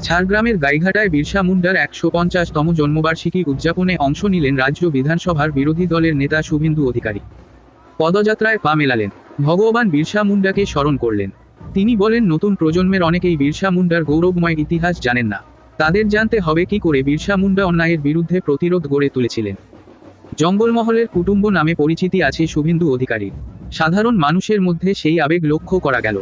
ঝাড়গ্রামের গাইঘাটায় বিরসা মুন্ডার ১৫০তম জন্মবার্ষিকী উদযাপনে অংশ নিলেন রাজ্য বিধানসভার বিরোধী দলের নেতা শুভেন্দু অধিকারী। পদযাত্রায় পা মেলালেন, ভগবান বিরসা মুন্ডাকে স্মরণ করলেন। তিনি বলেন, নতুন প্রজন্মের অনেকেই বিরসা মুন্ডার গৌরবময় ইতিহাস জানেন না। তাদের জানতে হবে কি করে বিরসা মুন্ডা অন্যায়ের বিরুদ্ধে প্রতিরোধ গড়ে তুলেছিলেন। জঙ্গলমহলের কুটুম্ব নামে পরিচিতি আছে শুভেন্দু অধিকারীর। সাধারণ মানুষের মধ্যে সেই আবেগ লক্ষ্য করা গেল।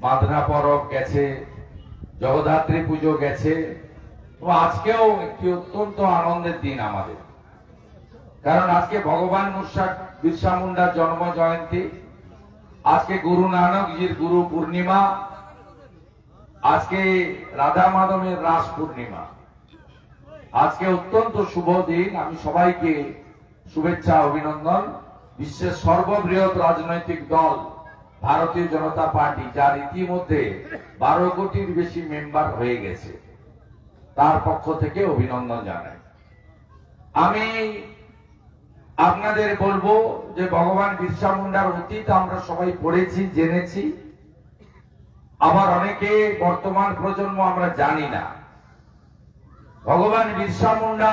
মাদনা পরব গেছে, জগদ্ধাত্রী পুজো গেছে, তো আজকেও একটি অত্যন্ত আনন্দের দিন আমাদের। কারণ আজকে ভগবান বিরসা মুন্ডার জন্ম জয়ন্তী, আজকে গুরু নানকজির গুরু পূর্ণিমা, আজকে রাধা মাধবের রাস পূর্ণিমা। আজকে অত্যন্ত শুভ দিন। আমি সবাইকে শুভেচ্ছা অভিনন্দন। বিশ্বের সর্ববৃহৎ রাজনৈতিক দল ভারতীয় জনতা পার্টি, যার ইতিমধ্যে 12 কোটির বেশি মেম্বার হয়ে গেছে, তার পক্ষ থেকে অভিনন্দন জানাই। আমি আপনাদের বলবো যে ভগবান বিরসা মুন্ডার অতীত আমরা সবাই পড়েছি, জেনেছি, আবার অনেকে বর্তমান প্রজন্ম আমরা জানি না। ভগবান বিরসা মুন্ডা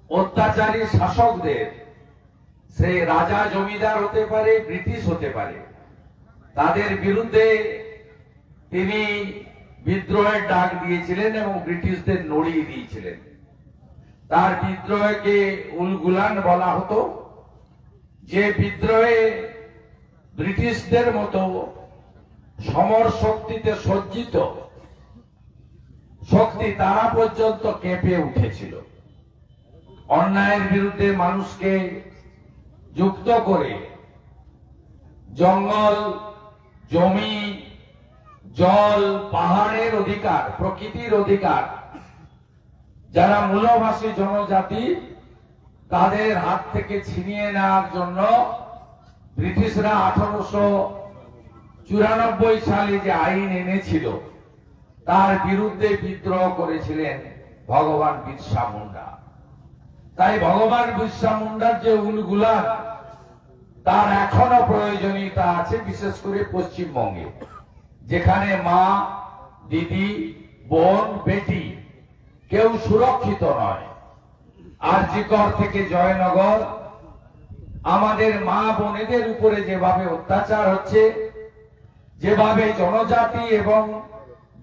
অত্যাচারী শাসকদের, সে রাজা জমিদার হতে পারে, ব্রিটিশ হতে পারে, তাদের বিরুদ্ধে তিনি বিদ্রোহের ডাক দিয়েছিলেন এবং ব্রিটিশদের নড়িয়ে দিয়েছিলেন। তার বিদ্রোহকে উলগুলান বলা হতো, যে বিদ্রোহে ব্রিটিশদের মতো সমর শক্তিতে সজ্জিত শক্তি তারা পর্যন্ত কেঁপে উঠেছিল। অন্যায়ের বিরুদ্ধে মানুষকে যুক্ত করে জঙ্গল, জমি, জল, পাহাড়ের অধিকার, প্রকৃতির অধিকার যারা মূলভাষী জনজাতি, তাদের হাত থেকে ছিনিয়ে নেওয়ার জন্য ব্রিটিশরা 1894 সালে যে আইন এনেছিল, তার বিরুদ্ধে বিদ্রোহ করেছিলেন ভগবান বিরসা মুন্ডা। তাই ভগবান বিরসা মুন্ডার যে উলগুলান, তার এখনো প্রয়োজনীয়তা আছে, বিশেষ করে পশ্চিমবঙ্গে, যেখানে মা, দিদি, বোন, বেটি কেউ সুরক্ষিত নয়। আরজিকর থেকে জয়নগর, আমাদের মা বোনেদের উপরে যেভাবে অত্যাচার হচ্ছে, যেভাবে জনজাতি এবং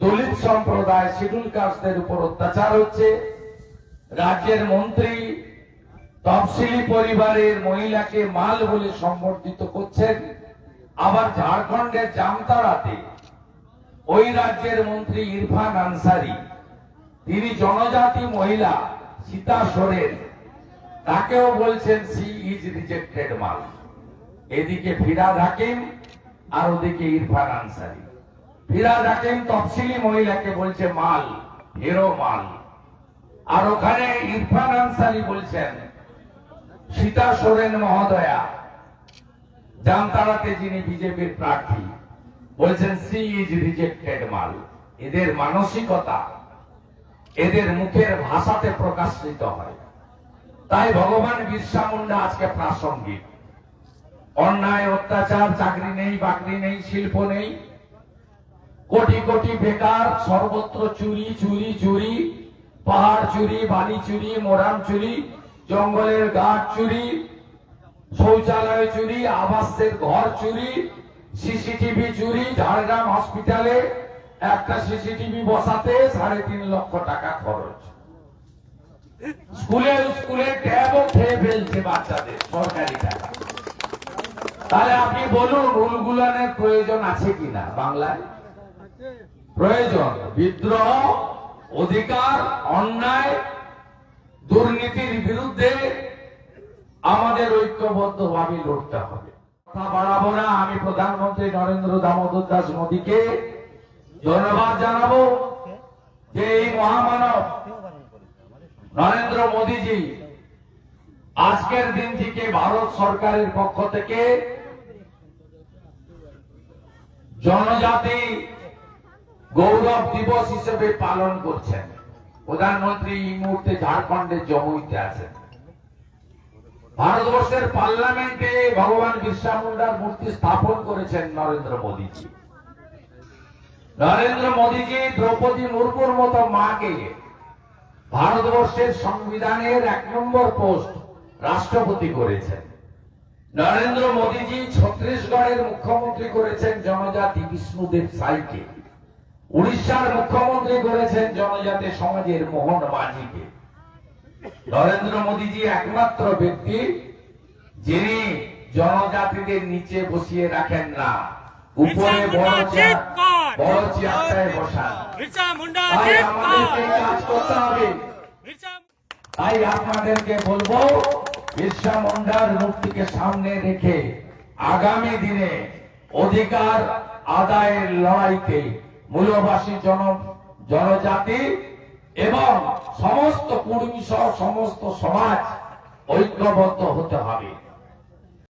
দলিত সম্প্রদায়, শিডিউল কাস্টদের উপর অত্যাচার হচ্ছে, রাজ্যের মন্ত্রী তফসিলি পরিবারের মহিলাকে মাল বলে সম্বোধিত করছেন। আবার ঝাড়খণ্ডের জামতারাতে ওই রাজ্যের মন্ত্রী ইরফান আনসারি, তিনি জনজাতি মহিলা সীতা সোরেন, তাকেও বলছেন সি ইজ রিজেক্টেড মাল। এদিকে ফিরাদ হাকিম আর ওদিকে ইরফান আনসারি। ফিরাদ হাকিম তফসিলি মহিলাকে বলছে মাল, হেরো মাল, আর ওখানে ইরফান আনসারি বলছেন সীতা সোরেন মহোদয়া, জামতারাতে যিনি বিজেপির প্রার্থী, বলছেন সি ইজ রিজেক্টেড মাল। এদের মানসিকতা এদের মুখের ভাষাতে প্রকাশিত হয়। তাই ভগবান বিরসা মুন্ডা আজকে প্রাসঙ্গিক। অন্যায়, অত্যাচার, চাকরি নেই, বাকরি নেই, শিল্প নেই, কোটি কোটি বেকার, সর্বত্র চুরি চুরি চুরি, পাহাড় চুরি, বালি চুরি, মোরাম চুরি, জঙ্গলের গাছ চুরি, শৌচালয় চুরি, আবাসের ঘর চুরি, সিসিটিভি চুরি। ঝাড়গ্রাম হসপিটালে একটা সিসিটিভি বসাতে 3.5 লক্ষ টাকা খরচ। স্কুলে স্কুলে ট্যাবও খেয়ে ফেলছে বাচ্চাদের সরকারি টাকা। তাহলে আপনি বলুন উলগুলানের প্রয়োজন আছে কিনা বাংলায়? প্রয়োজন। বিদ্রোহ, অধিকার, অন্যায়, দুর্নীতির বিরুদ্ধে আমাদের ঐক্যবদ্ধভাবে লড়তে হবে। কথা বাড়াবো না। আমি প্রধানমন্ত্রী নরেন্দ্র দামোদর দাস মোদীকে ধন্যবাদ জানাবো যে এই মহামানব নরেন্দ্র মোদীজি আজকের দিনটিকে ভারত সরকারের পক্ষ থেকে জনজাতি গৌরব দিবস হিসেবে পালন করছেন। প্রধানমন্ত্রী এই মুহূর্তে ঝাড়খণ্ডের জমুইতে আছেন। ভারতবর্ষের পার্লামেন্টে ভগবান বিরসা মুন্ডার মূর্তি স্থাপন করেছেন নরেন্দ্র মোদীজি। নরেন্দ্র মোদীজি দ্রৌপদী মুর্মুর মতো মাকে ভারতবর্ষের সংবিধানের 1 নম্বর পোস্ট রাষ্ট্রপতি করেছেন। নরেন্দ্র মোদীজি ছত্তিশগড়ের মুখ্যমন্ত্রী করেছেন জনজাতি বিষ্ণুদেব সাইকে। উড়িষ্যার মুখ্যমন্ত্রী করেছেন জনজাতি সমাজের মোহন মাঝিকে। নরেন্দ্র মোদীজি একমাত্র ব্যক্তি যিনি জনজাতিদের নিচে বসিয়ে রাখেন না, উপরে বড় চেয়ারটায় বসান। তাই আমাদেরকে কাজ করতে হবে। তাই আপনাদেরকে বলবো বিরসা মুন্ডার মূর্তিকে সামনে রেখে আগামী দিনে অধিকার আদায়ের লড়াইতে মূলবাসী জনজাতি এবং সমস্ত কুর্মী সহ সমস্ত সমাজ ঐক্যবদ্ধ হতে হবে।